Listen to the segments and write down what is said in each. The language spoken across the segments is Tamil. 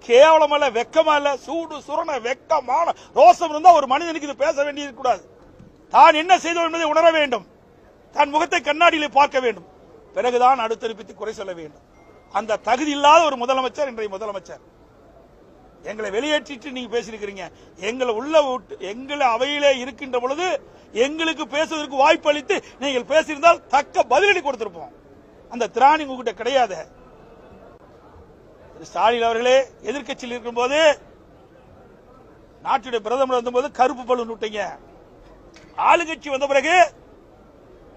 கேவலமல்ல, வெக்கமா இல்ல, சூடு சுரண வெக்கமான ரோசம் இருந்தா ஒரு மனிதனுக்கு இது பேச வேண்டியது கூடாது. தான் என்ன செய்தோம் என்பதை உணர வேண்டும். தன் முகத்தை கண்ணாடியிலே பார்க்க வேண்டும். பிறகுதான் அடுத்தறிவித்து குறை சொல்ல வேண்டும். அந்த தகுதி இல்லாத ஒரு முதலமைச்சர் இன்றைய முதலமைச்சர். எங்களை வெளியேற்றிட்டு நீங்க பேசியிருக்கிறீங்க. எங்களை அவையிலே இருக்கின்ற பொழுது எங்களுக்கு பேசுவதற்கு வாய்ப்பு அளித்து நீங்கள் பேசியிருந்தால் தக்க பதிலடி கொடுத்திருப்போம். அந்த திராணி உங்ககிட்ட கிடையாது. ஸ்டாலின் அவர்களே எதிர்கட்சியில் இருக்கும்போது, நாட்டுடைய பிரதமர் வந்தபோது கருப்பு பலூன் விட்டீங்க. ஆளுங்கட்சி வந்த பிறகு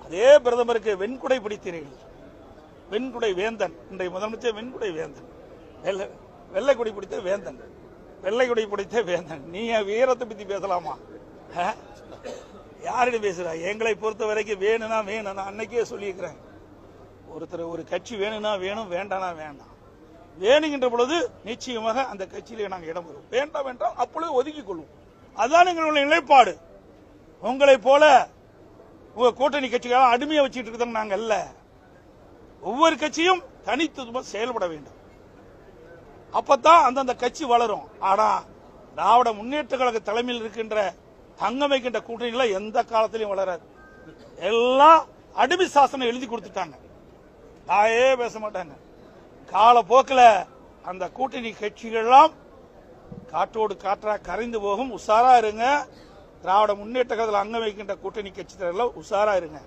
அதே பிரதமருக்கு வெண்குடை பிடித்தீர்கள். வெண்குடை வேந்தன். இன்றைய முதலமைச்சர் வெண்குடை வேந்தன், வெள்ளை கொடி பிடித்த வேந்தன், வெள்ளை கொடி பிடித்த வேந்தன். நீங்க வீரத்தை பத்தி பேசலாமா? யாரிடம் பேசுறா? எங்களை பொறுத்த வரைக்கும் வேணும்னா வேணும். நான் அன்னைக்கே சொல்லியிருக்கிறேன், ஒருத்தர் ஒரு கட்சி வேணும்னா வேணும், வேண்டானா வேண்டாம். வேணுகின்ற பொழுது நிச்சயமாக அந்த கட்சியிலே நாங்கள் இடம் பெறுவோம். வேண்டாம் என்றால் அப்பொழுது ஒதுக்கிக் கொள்வோம். அதுதான் எங்களுடைய நிலைப்பாடு. உங்களை போல உங்க கூட்டணி கட்சிகளால் அடிமையை வச்சுட்டு இருக்கிறோம் நாங்கள் அல்ல. ஒவ்வொரு கட்சியும் தனித்துவமாக செயல்பட வேண்டும். அப்பதான் அந்தந்த கட்சி வளரும். ஆனா திராவிட முன்னேற்ற கழக தலைமையில் இருக்கின்ற தங்கம் வைக்கின்ற கூட்டணிகளை எந்த காலத்திலையும் வளராது. எல்லாம் அடிமை சாசனம் எழுதி கொடுத்துட்டாங்க. தாயே பேச மாட்டாங்க. காலப்போக்கில் அந்த கூட்டணி கட்சிகள்லாம் காற்றோடு காற்றா கரைந்து போகும். உஷாரா இருங்க. திராவிட முன்னேற்ற கழகத்தில் அங்கம் வைக்கின்ற கூட்டணி கட்சிகள் உஷாரா இருங்க.